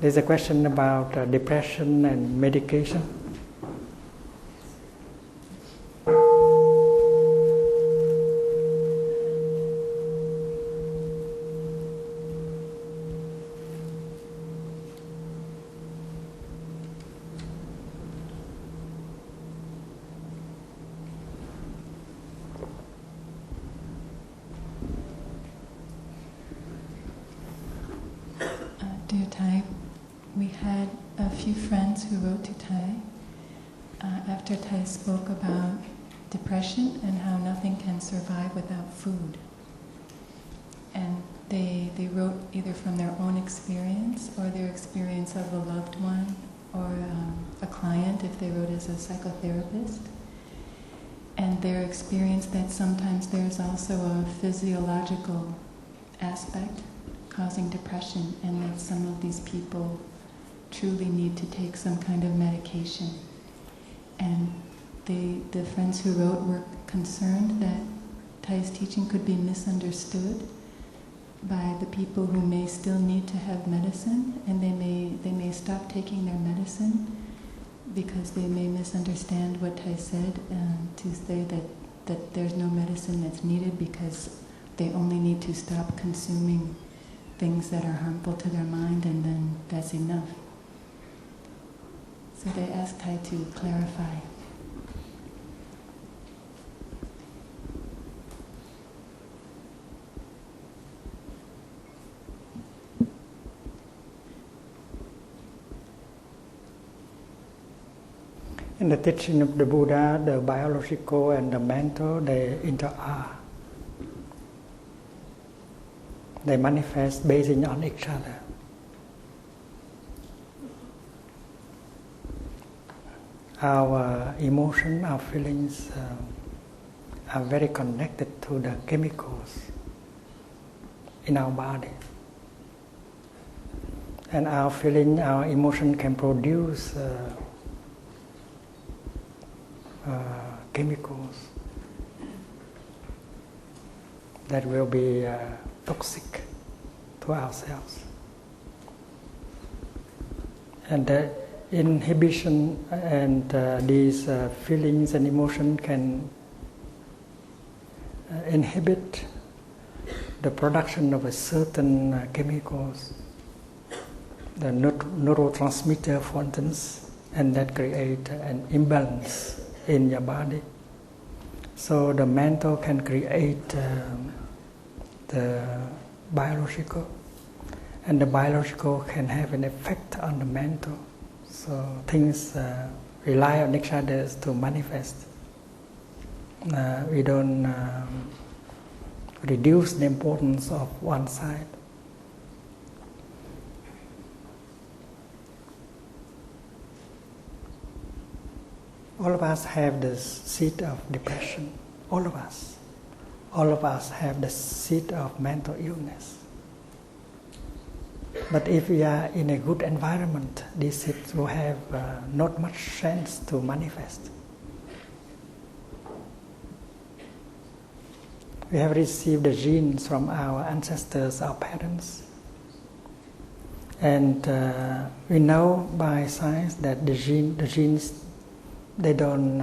There's a question about depression and medication. Dear Thai, we had a few friends who wrote to Thai after Thai spoke about depression and how nothing can survive without food. And they wrote either from their own experience or their experience of a loved one or a client if they wrote as a psychotherapist. And their experience that sometimes there's also a physiological aspect causing depression, and that some of these people truly need to take some kind of medication. And the friends who wrote were concerned that Thai's teaching could be misunderstood by the people who may still need to have medicine, and they may stop taking their medicine because they may misunderstand what Thai said to say that there's no medicine that's needed because they only need to stop consuming things that are harmful to their mind, and then that's enough. So they asked Thai to clarify. In the teaching of the Buddha, the biological and the mental, they interact. They manifest based on each other. Our emotions, our feelings are very connected to the chemicals in our body. And our feeling, our emotion can produce chemicals that will be toxic to ourselves. And the inhibition and these feelings and emotions can inhibit the production of a certain chemicals, the neurotransmitter, for instance, and that create an imbalance in your body. So the mental can create the biological, and the biological can have an effect on the mental. So things rely on each other to manifest. We don't reduce the importance of one side. All of us have the seed of depression. All of us. All of us have the seed of mental illness. But if we are in a good environment, these seeds will have not much chance to manifest. We have received the genes from our ancestors, our parents. And we know by science that the genes, they don't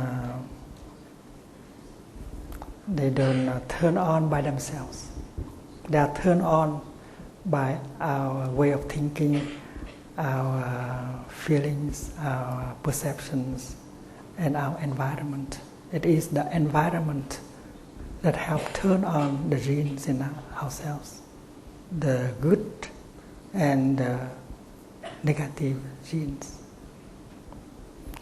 turn on by themselves. They are turned on by our way of thinking, our feelings, our perceptions, and our environment. It is the environment that helps turn on the genes in ourselves, the good and the negative genes.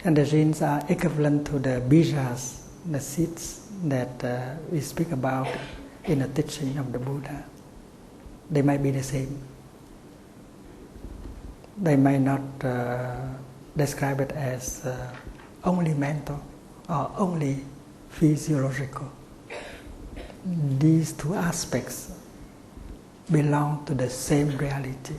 And the genes are equivalent to the bijas, the seeds that we speak about in the teaching of the Buddha. They might be the same. They might not describe it as only mental or only physiological. These two aspects belong to the same reality.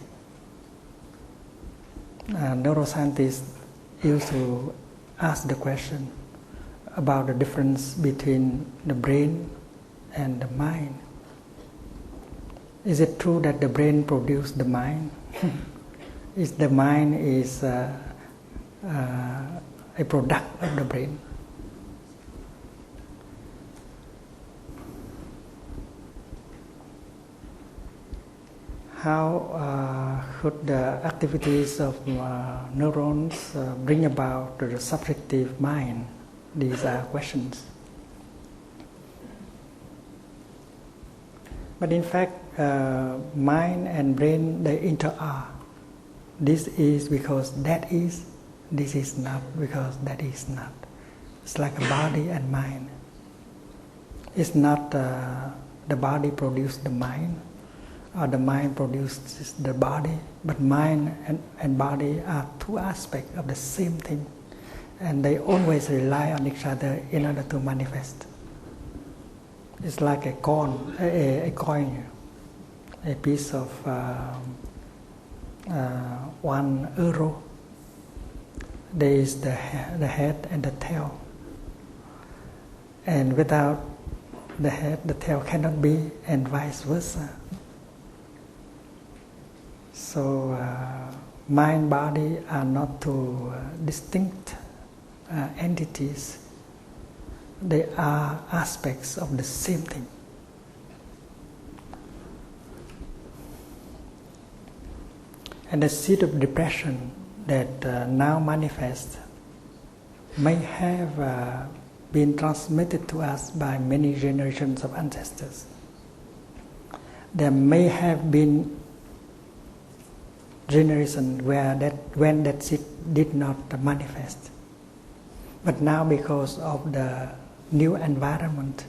Neuroscientists used to ask the question about the difference between the brain and the mind. Is it true that the brain produces the mind? is the mind is a product of the brain. How could the activities of neurons bring about the subjective mind? These are questions. But in fact, mind and brain, they interact. This is because that is, this is not because that is not. It's like a body and mind. It's not the body produces the mind, or the mind produces the body, but mind and body are two aspects of the same thing, and they always rely on each other in order to manifest. It's like a coin, a piece of €1. There is the head and the tail, and without the head, the tail cannot be, and vice versa. So mind, body are not two distinct entities. They are aspects of the same thing. And the seed of depression that now manifests may have been transmitted to us by many generations of ancestors. There may have been generations when that seed did not manifest. But now, because of the new environment,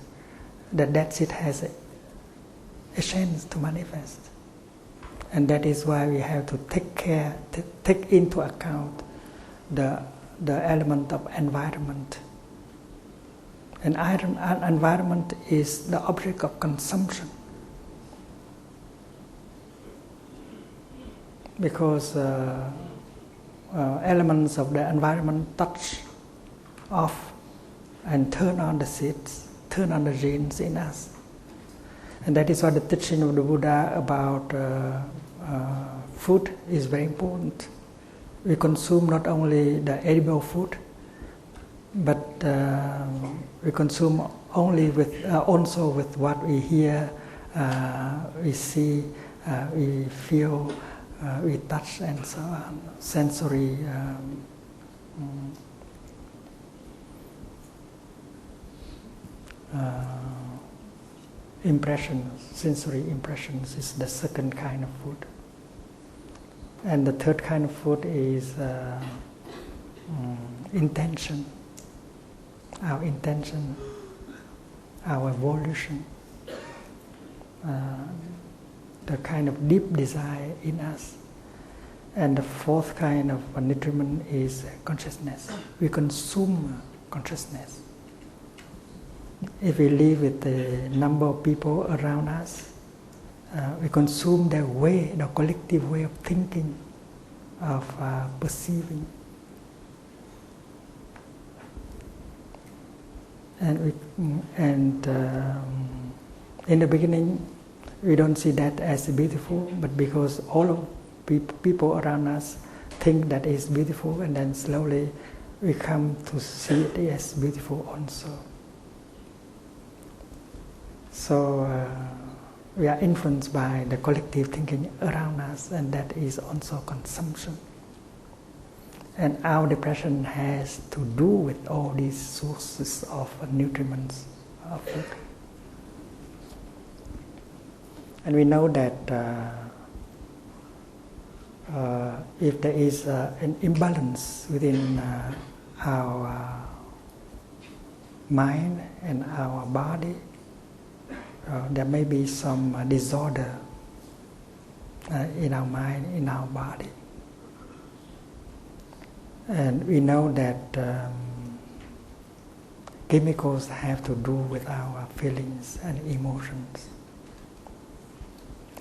that seed has a chance to manifest. And that is why we have to take into account the element of environment. And environment is the object of consumption. Because elements of the environment touch off and turn on the seeds, turn on the genes in us. And that is why the teaching of the Buddha about food is very important. We consume not only the edible food, but we consume also with what we hear, we see, we feel, we touch, and so on. Sensory impressions, sensory impressions is the second kind of food. And the third kind of food is intention. Our intention, our evolution, the kind of deep desire in us. And the fourth kind of nutriment is consciousness. We consume consciousness. If we live with a number of people around us, we consume their way, the collective way of thinking, of perceiving. And in the beginning, we don't see that as beautiful, but because all of people around us think that is beautiful, and then slowly we come to see it as beautiful also. So we are influenced by the collective thinking around us, and that is also consumption. And our depression has to do with all these sources of nutriments of food. And we know that if there is an imbalance within our mind and our body, there may be some disorder in our mind, in our body. And we know that chemicals have to do with our feelings and emotions.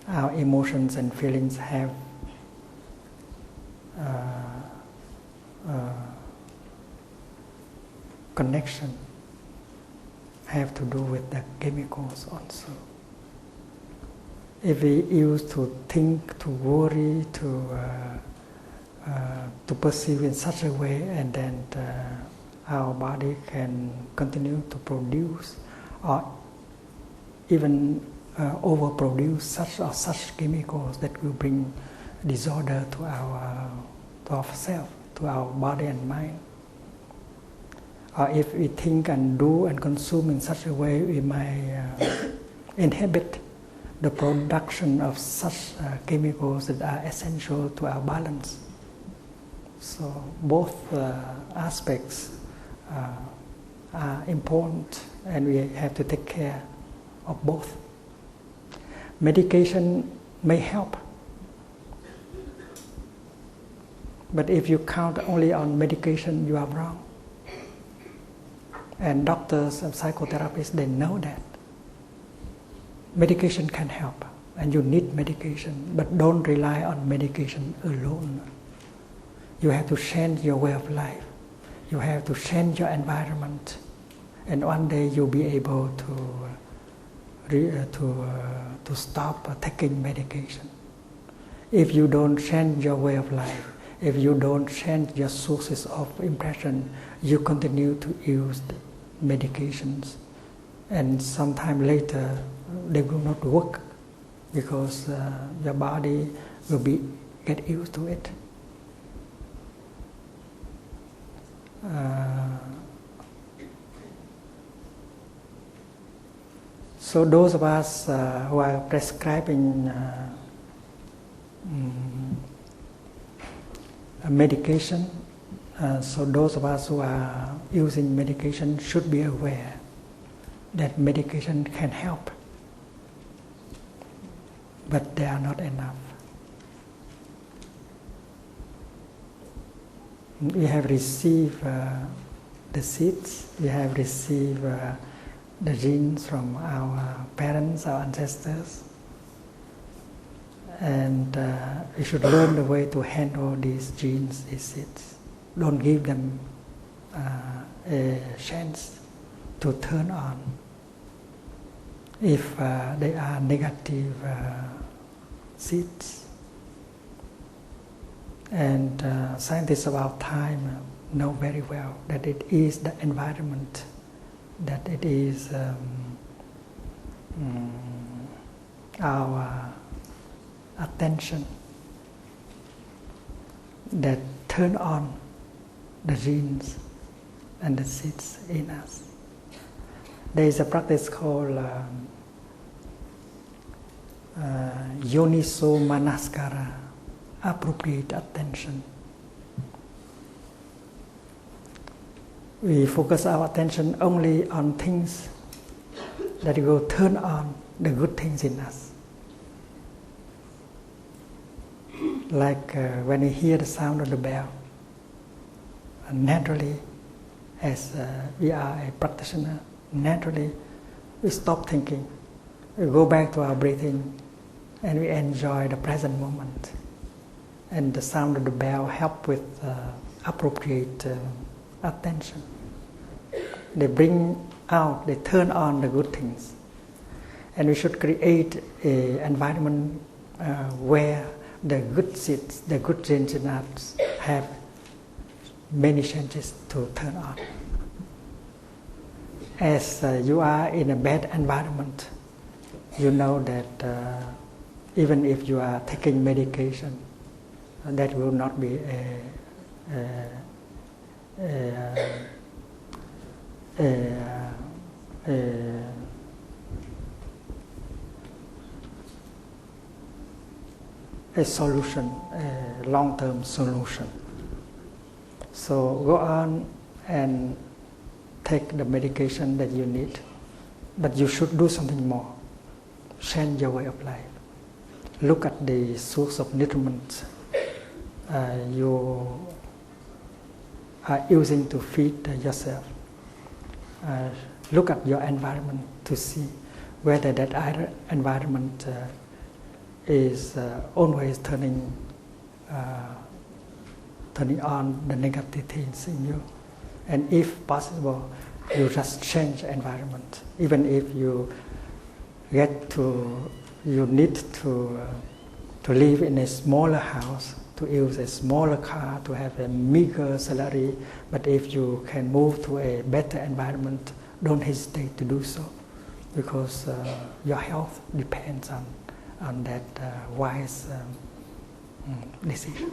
Our emotions and feelings have connection, have to do with the chemicals also. If we used to think, to worry, to to perceive in such a way, and then our body can continue to produce or even overproduce such chemicals that will bring disorder to ourselves, to our body and mind. Or if we think and do and consume in such a way, we may inhibit the production of such chemicals that are essential to our balance. So both aspects are important, and we have to take care of both. Medication may help, but if you count only on medication, you are wrong. And doctors and psychotherapists, they know that. Medication can help, and you need medication, but don't rely on medication alone. You have to change your way of life. You have to change your environment, and one day you'll be able to stop taking medication. If you don't change your way of life, if you don't change your sources of impression, you continue to use medications, and sometime later they will not work because your body will get used to it. So those of us who are prescribing medication, so those of us who are using medication should be aware that medication can help, but they are not enough. We have received the seeds, we have received the genes from our parents, our ancestors, and we should learn the way to handle these genes, these seeds. Don't give them a chance to turn on if they are negative seeds. And scientists of our time know very well that it is the environment, that it is our attention that turn on the genes and the seeds in us. There is a practice called Yoniso Manaskara, appropriate attention. We focus our attention only on things that will turn on the good things in us. Like when we hear the sound of the bell, naturally, as we are a practitioner, naturally we stop thinking, we go back to our breathing, and we enjoy the present moment. And the sound of the bell help with appropriate attention. They bring out, they turn on the good things. And we should create an environment where the good seeds, the good genes in us have many chances to turn on. As you are in a bad environment, you know that even if you are taking medication, that will not be a solution, a long-term solution. So go on and take the medication that you need, but you should do something more. Change your way of life. Look at the source of nutriment you are using to feed yourself. Look at your environment to see whether that environment is always turning on the negative things in you. And if possible, you just change environment. Even if you need to live in a smaller house, to use a smaller car, to have a meager salary, but if you can move to a better environment, don't hesitate to do so, because your health depends on that wise decision.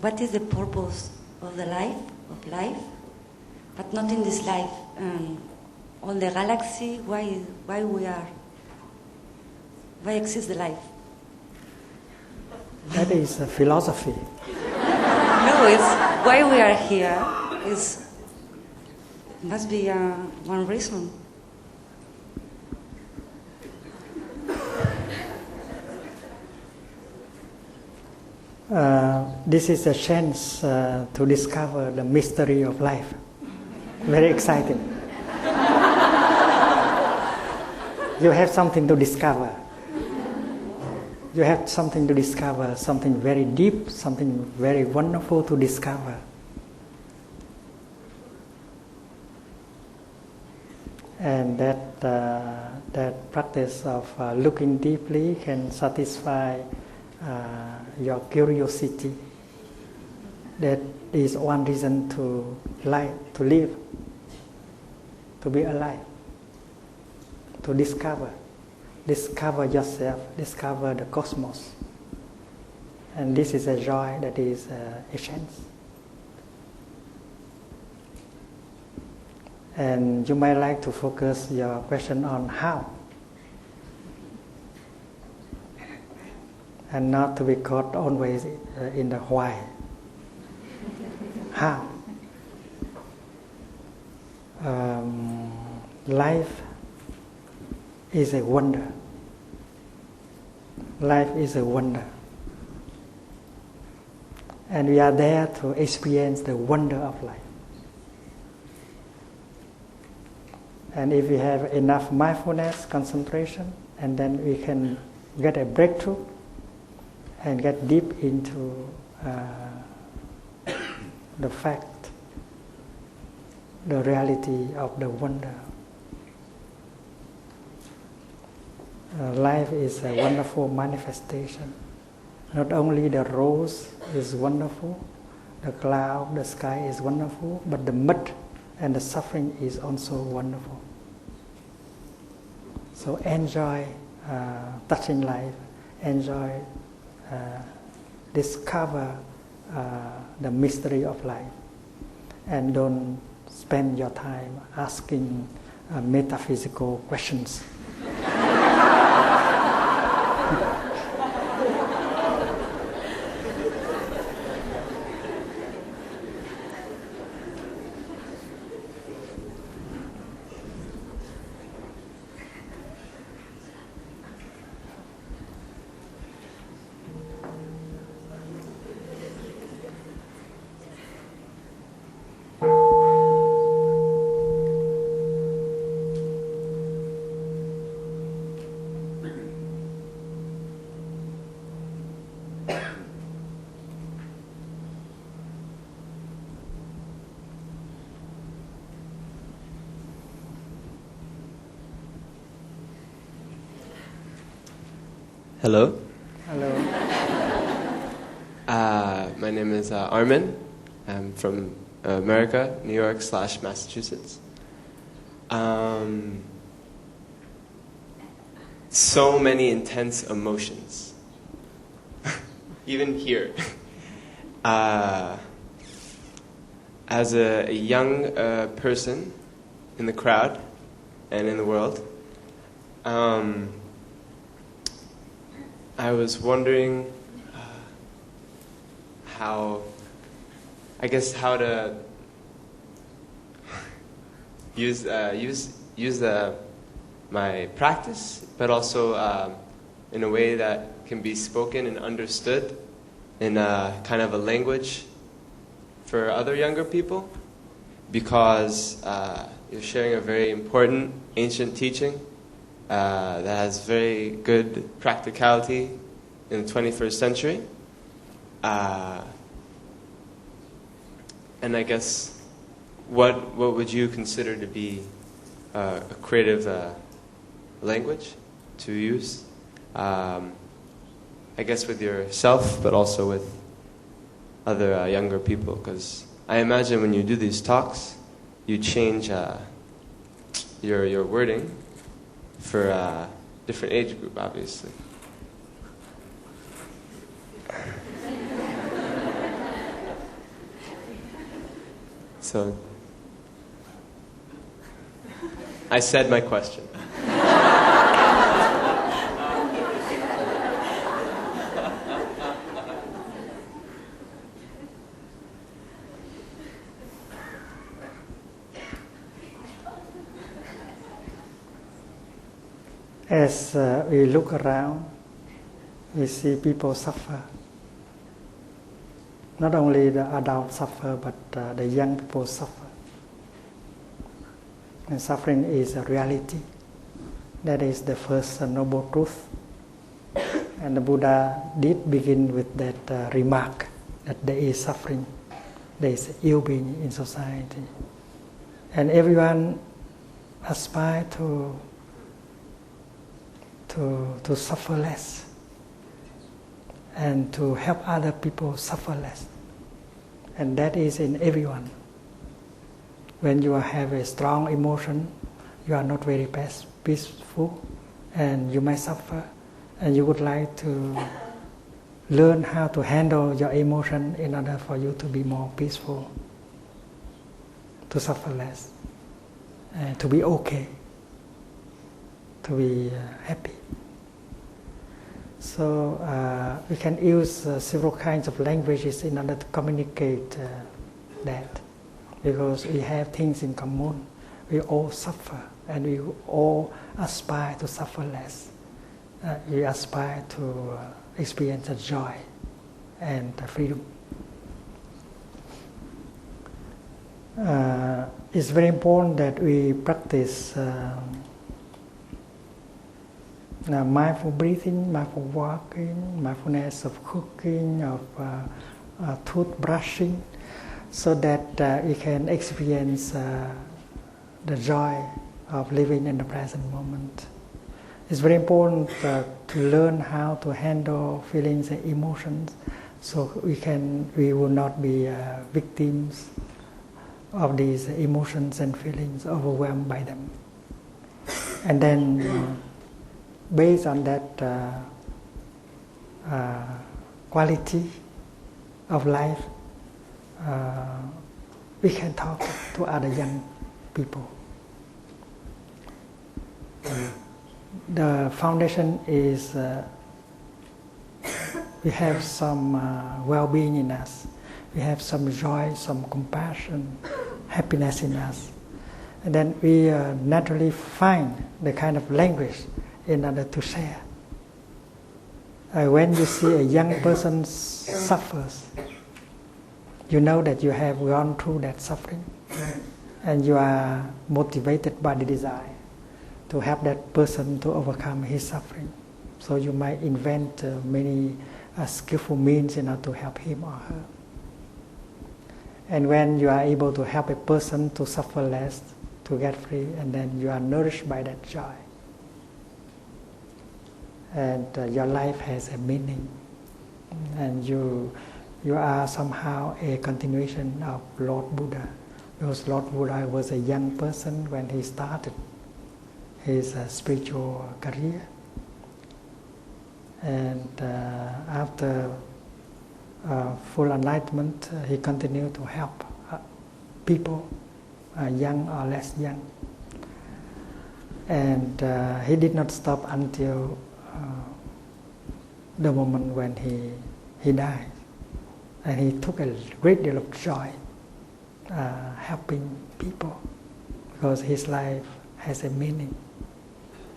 What is the purpose of the life, but not in this life? On the galaxy, why we are? Why exists the life? That is a philosophy. No, it's why we are here. Must be one reason. This is a chance to discover the mystery of life. Very exciting. You have something to discover. You have something to discover, something very deep, something very wonderful to discover. And that practice of looking deeply can satisfy your curiosity. That is one reason to live, to be alive, to discover yourself, discover the cosmos. And this is a joy that is a chance. And you might like to focus your question on how, and not to be caught always in the why. How? Life is a wonder. Life is a wonder. And we are there to experience the wonder of life. And if we have enough mindfulness, concentration, and then we can get a breakthrough and get deep into the fact, the reality of the wonder. Life is a wonderful manifestation. Not only the rose is wonderful, the cloud, the sky is wonderful, but the mud and the suffering is also wonderful. So enjoy touching life, enjoy, discover the mystery of life, and don't spend your time asking metaphysical questions. Hello. Hello. My name is Armin. I'm from America, New York / Massachusetts. So many intense emotions, even here. As a young person in the crowd and in the world, I was wondering how to use my practice, but also in a way that can be spoken and understood in a kind of a language for other younger people, because you're sharing a very important ancient teaching that has very good practicality in the 21st century. And I guess, what would you consider to be a creative language to use? I guess with yourself, but also with other younger people, because I imagine when you do these talks, you change your wording for a different age group, obviously. So, I said my question. As we look around, we see people suffer. Not only the adults suffer, but the young people suffer. And suffering is a reality. That is the first noble truth. And the Buddha did begin with that remark that there is suffering, there is ill-being in society. And everyone aspires to suffer less and to help other people suffer less. And that is in everyone. When you have a strong emotion, you are not very peaceful and you may suffer, and you would like to learn how to handle your emotion in order for you to be more peaceful, to suffer less, and to be okay, to be happy. So we can use several kinds of languages in order to communicate that, because we have things in common. We all suffer, and we all aspire to suffer less. We aspire to experience the joy and the freedom. It's very important that we practice mindful breathing, mindful walking, mindfulness of cooking, of toothbrushing, so that we can experience the joy of living in the present moment. It's very important to learn how to handle feelings and emotions, so we will not be victims of these emotions and feelings, overwhelmed by them. And then based on that quality of life, we can talk to other young people. The foundation is we have some well-being in us. We have some joy, some compassion, happiness in us. And then we naturally find the kind of language in order to share. When you see a young person suffers, you know that you have gone through that suffering, and you are motivated by the desire to help that person to overcome his suffering. So you might invent many skillful means in order to help him or her. And when you are able to help a person to suffer less, to get free, and then you are nourished by that joy, and your life has a meaning, and you are somehow a continuation of Lord Buddha, because Lord Buddha was a young person when he started his spiritual career, and after full enlightenment, he continued to help people, young or less young, and he did not stop until the moment when he died, and he took a great deal of joy helping people because his life has a meaning.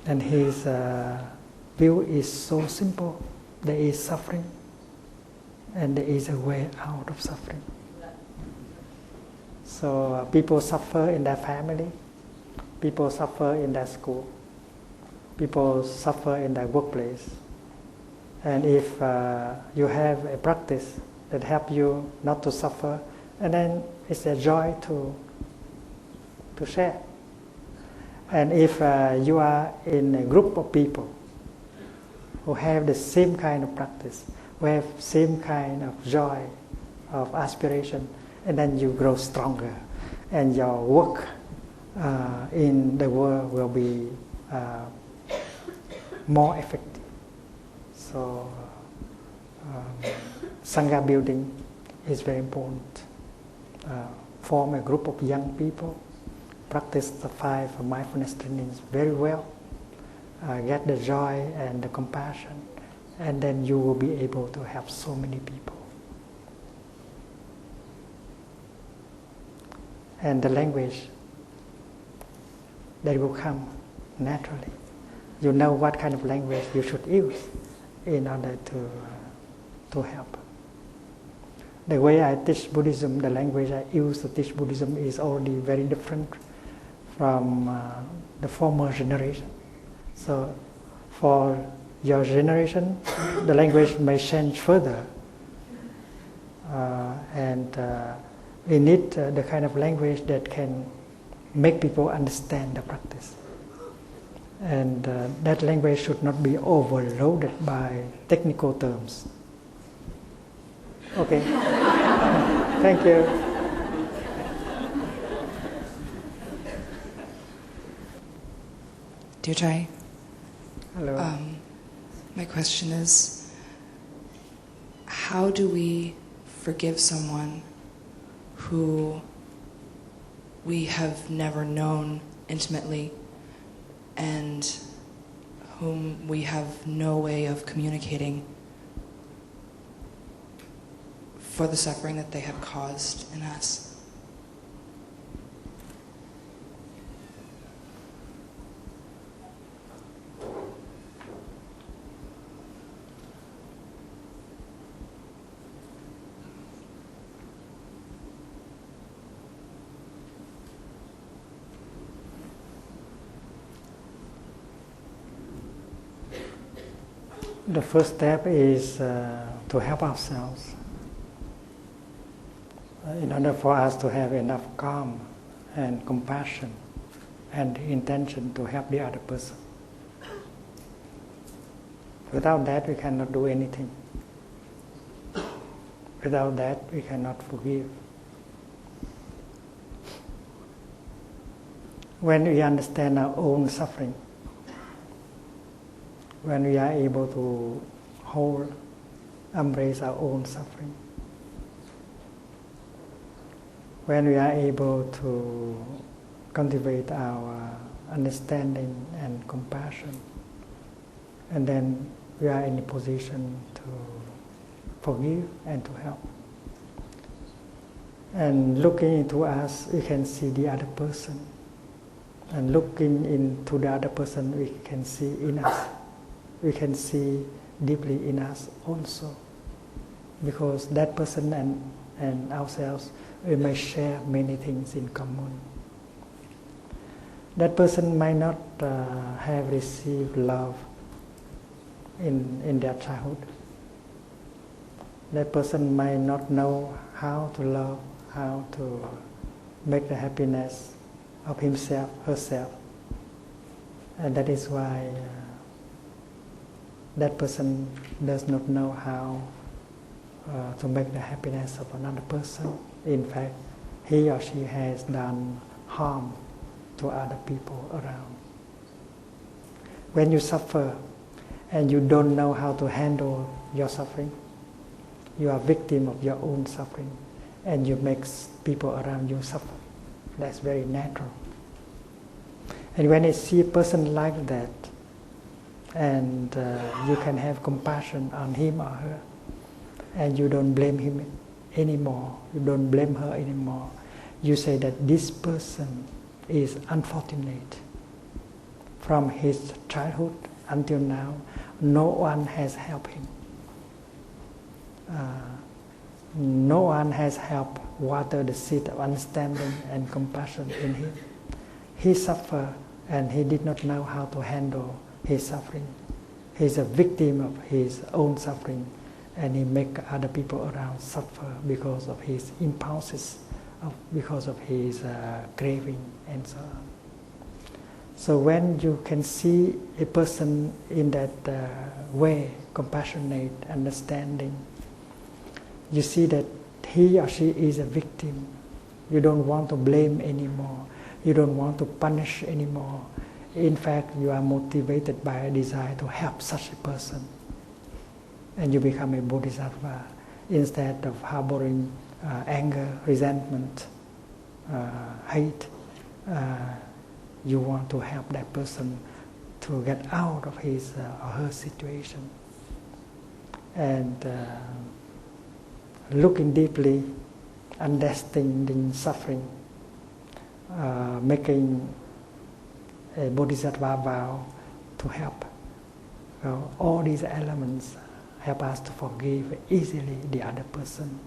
And his view is so simple. There is suffering, and there is a way out of suffering. So people suffer in their family, people suffer in their school, people suffer in their workplace. And if you have a practice that helps you not to suffer, and then it's a joy to share. And if you are in a group of people who have the same kind of practice, who have same kind of joy, of aspiration, and then you grow stronger, and your work in the world will be more effective. So Sangha building is very important. Form a group of young people, practice the 5 mindfulness trainings very well, get the joy and the compassion, and then you will be able to help so many people. And the language that will come naturally. You know what kind of language you should use in order to help. The way I teach Buddhism, the language I use to teach Buddhism is already very different from the former generation. So for your generation, the language may change further. And we need the kind of language that can make people understand the practice. And that language should not be overloaded by technical terms. Okay. Thank you. Dear Jai, Hello. my question is, how do we forgive someone who we have never known intimately and whom we have no way of communicating for the suffering that they have caused in us? The first step is to help ourselves. In order for us to have enough calm and compassion and the intention to help the other person. Without that, we cannot do anything. Without that, we cannot forgive. When we understand our own suffering, when we are able to hold, embrace our own suffering, when we are able to cultivate our understanding and compassion, and then we are in a position to forgive and to help. And looking into us, we can see the other person. And looking into the other person, we can see in us. We can see deeply in us also. Because that person and ourselves, we may share many things in common. That person might not have received love in their childhood. That person might not know how to love, how to make the happiness of himself, herself. And that is why that person does not know how to make the happiness of another person. In fact, he or she has done harm to other people around. When you suffer and you don't know how to handle your suffering, you are victim of your own suffering and you make people around you suffer. That's very natural. And when I see a person like that, and you can have compassion on him or her, and you don't blame him anymore, you don't blame her anymore. You say that this person is unfortunate. From his childhood until now, no one has helped him. No one has helped water the seed of understanding and compassion in him. He suffered and he did not know how to handle his suffering. He's a victim of his own suffering, and he makes other people around suffer because of his impulses, because of his craving and so on. So when you can see a person in that way, compassionate, understanding, you see that he or she is a victim. You don't want to blame anymore. You don't want to punish anymore. In fact, you are motivated by a desire to help such a person. And you become a bodhisattva instead of harboring anger, resentment, hate. You want to help that person to get out of his or her situation. And looking deeply, understanding suffering, making a bodhisattva vow to help. Well, all these elements help us to forgive easily the other person.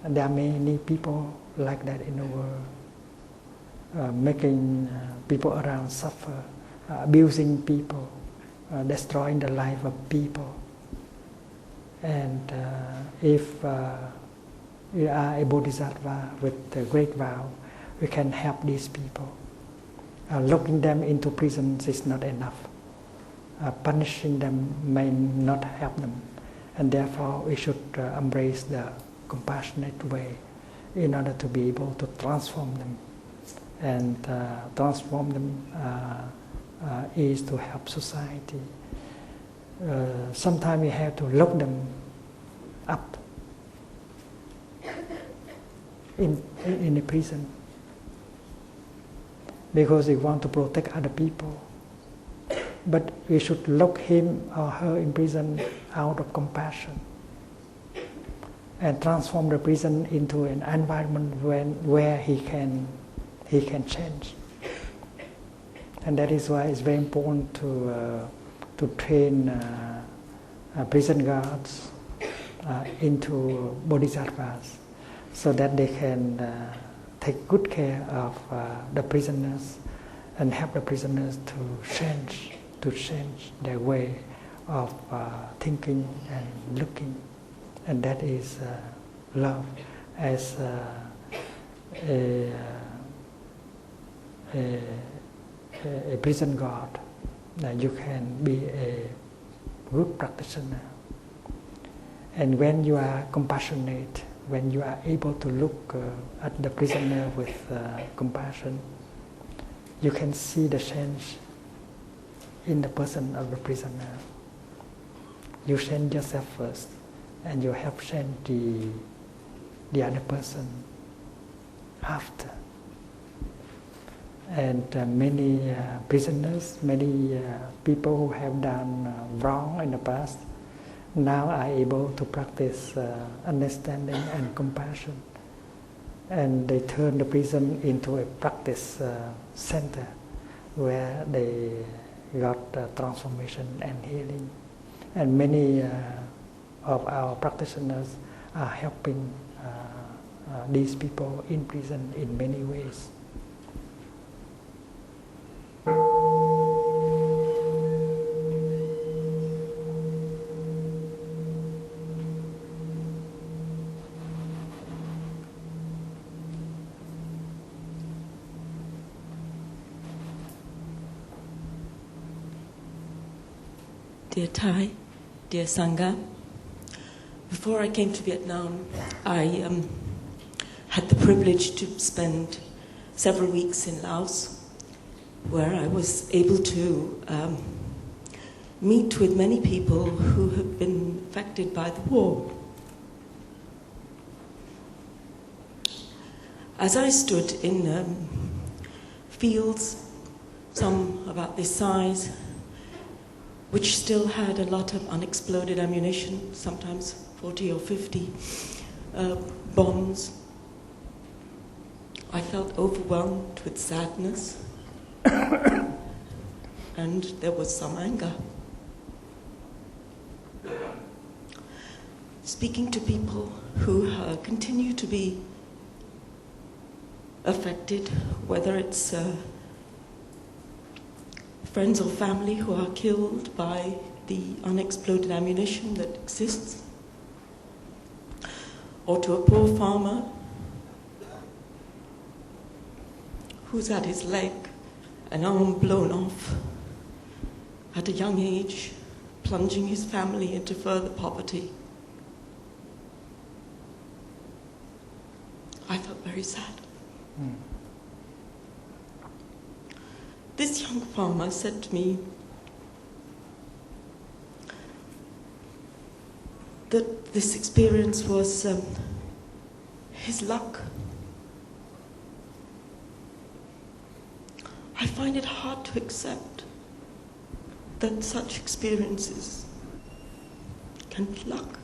And there are many people like that in the world, making people around suffer, abusing people, destroying the life of people. And if we are a bodhisattva with a great vow, we can help these people. Locking them into prisons is not enough. Punishing them may not help them. And therefore we should embrace the compassionate way in order to be able to transform them. And transform them is to help society. Sometimes we have to lock them up in a prison because they want to protect other people. But we should lock him or her in prison out of compassion and transform the prison into an environment where he can change. And that is why it's very important to train prison guards into bodhisattvas, so that they can take good care of the prisoners and help the prisoners to change their way of thinking and looking. And that is love as a prison guard. You can be a good practitioner. And when you are compassionate, when you are able to look at the prisoner with compassion, you can see the change in the person of the prisoner. You change yourself first, and you help change the other person after. And many prisoners, many people who have done wrong in the past, now are able to practice understanding and compassion. And they turn the prison into a practice center where they got transformation and healing. And many of our practitioners are helping these people in prison in many ways. Dear Thai, dear Sangha, before I came to Vietnam, I had the privilege to spend several weeks in Laos, where I was able to meet with many people who have been affected by the war. As I stood in fields, some about this size, which still had a lot of unexploded ammunition, sometimes 40 or 50 bombs, I felt overwhelmed with sadness and there was some anger. Speaking to people who continue to be affected, whether it's friends or family who are killed by the unexploded ammunition that exists, or to a poor farmer who's had his leg and arm blown off at a young age, plunging his family into further poverty. I felt very sad. This young farmer said to me that this experience was his luck. I find it hard to accept that such experiences can be luck.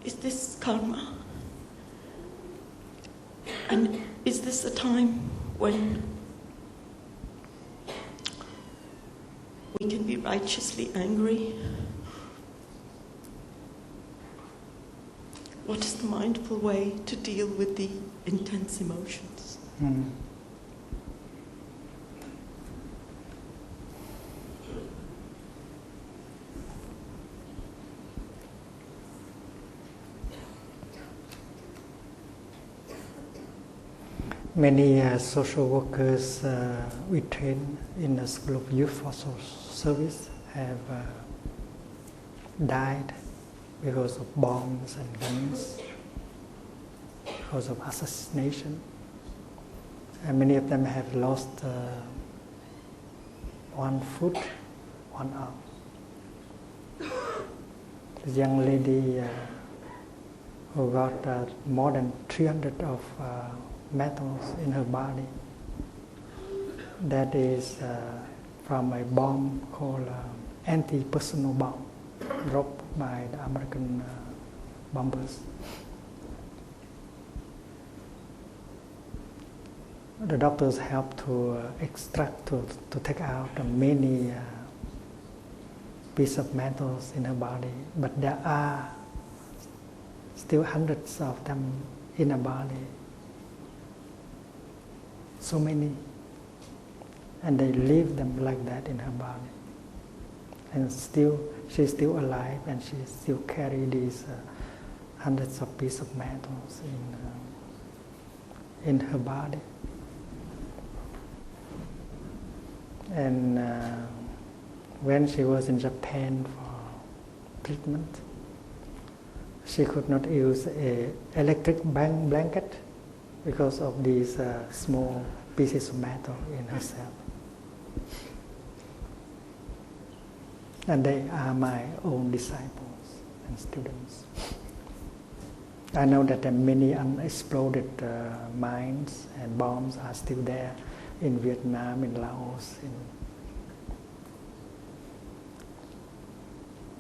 Is this karma? And is this a time when we can be righteously angry? What is the mindful way to deal with the intense emotions? Many social workers we train in the School of Youth for Social Service have died because of bombs and guns, because of assassination. And many of them have lost one foot, one arm. This young lady who got more than 300 of metals in her body. That is from a bomb called anti-personnel bomb dropped by the American bombers. The doctors helped to extract, to take out many pieces of metals in her body, but there are still hundreds of them in her body. So many, and they leave them like that in her body, and still she's still alive, and she still carry these hundreds of pieces of metals in her body. And when she was in Japan for treatment, she could not use an electric blanket because of these small pieces of metal in herself. And they are my own disciples and students. I know that many unexploded mines and bombs are still there in Vietnam, in Laos,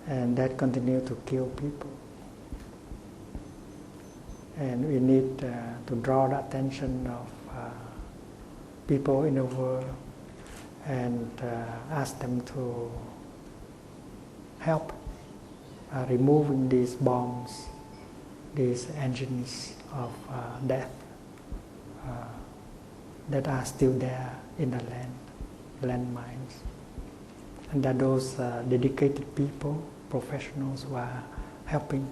and that continue to kill people. And we need to draw the attention of people in the world and ask them to help removing these bombs, these engines of death that are still there in the landmines. And that those dedicated people, professionals who are helping.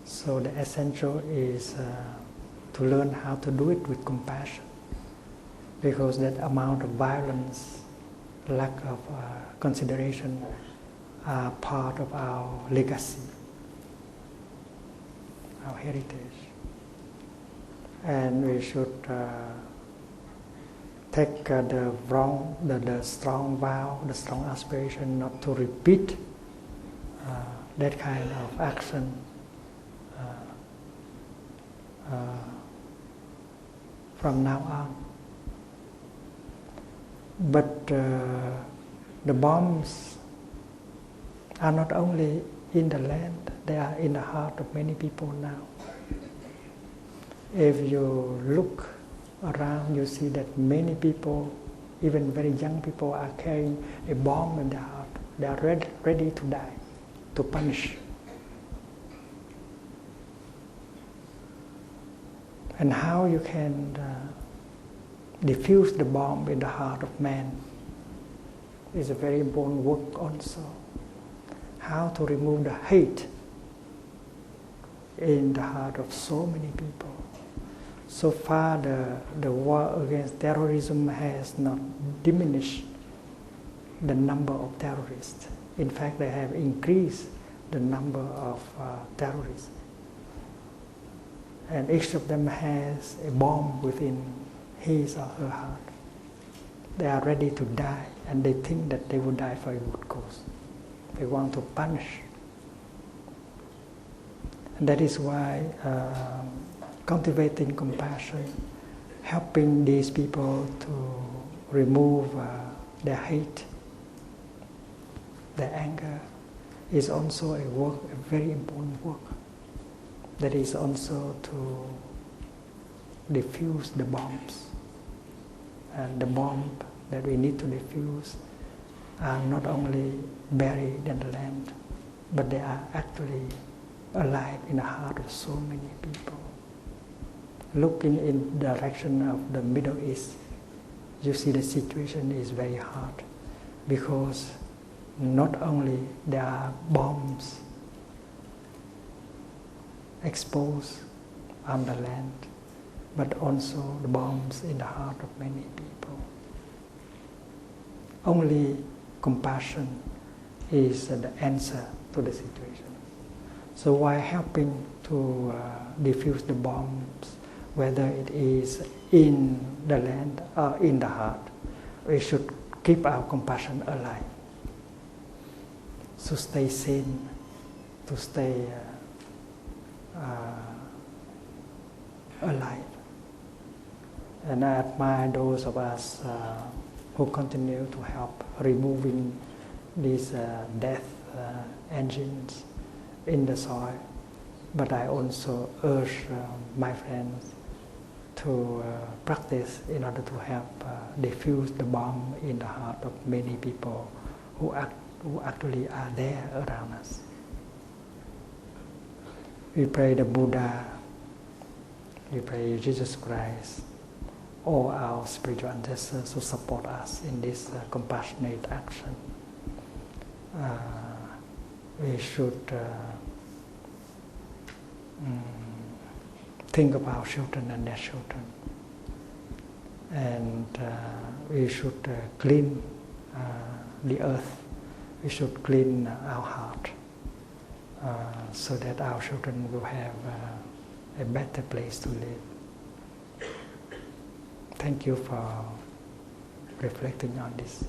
So the essential is to learn how to do it with compassion, because that amount of violence, lack of consideration are part of our legacy, our heritage. And we should take the strong vow, the strong aspiration not to repeat that kind of action from now on. But the bombs are not only in the land, they are in the heart of many people now. If you look around, you see that many people, even very young people, are carrying a bomb in their heart. They are ready to die, to punish. And how you can diffuse the bomb in the heart of man is a very important work also. How to remove the hate in the heart of so many people. So far, the war against terrorism has not diminished the number of terrorists. In fact, they have increased the number of terrorists. And each of them has a bomb within his or her heart. They are ready to die, and they think that they will die for a good cause. They want to punish. And that is why cultivating compassion, helping these people to remove their hate, their anger, is also a very important work. That is also to diffuse the bombs. And the bomb that we need to diffuse are not only buried in the land, but they are actually alive in the heart of so many people. Looking in the direction of the Middle East, you see the situation is very hard, because not only there are bombs exposed on the land, but also the bombs in the heart of many people. Only compassion is the answer to the situation. So while helping to defuse the bombs, whether it is in the land or in the heart, we should keep our compassion alive. To stay sane, to stay alive. And I admire those of us who continue to help removing these death engines in the soil. But I also urge my friends to practice in order to help defuse the bomb in the heart of many people who actually are there around us. We pray the Buddha, we pray Jesus Christ, all our spiritual ancestors who support us in this compassionate action. We should think of our children and their children. And we should clean the earth. We should clean our heart so that our children will have a better place to live. Thank you for reflecting on this.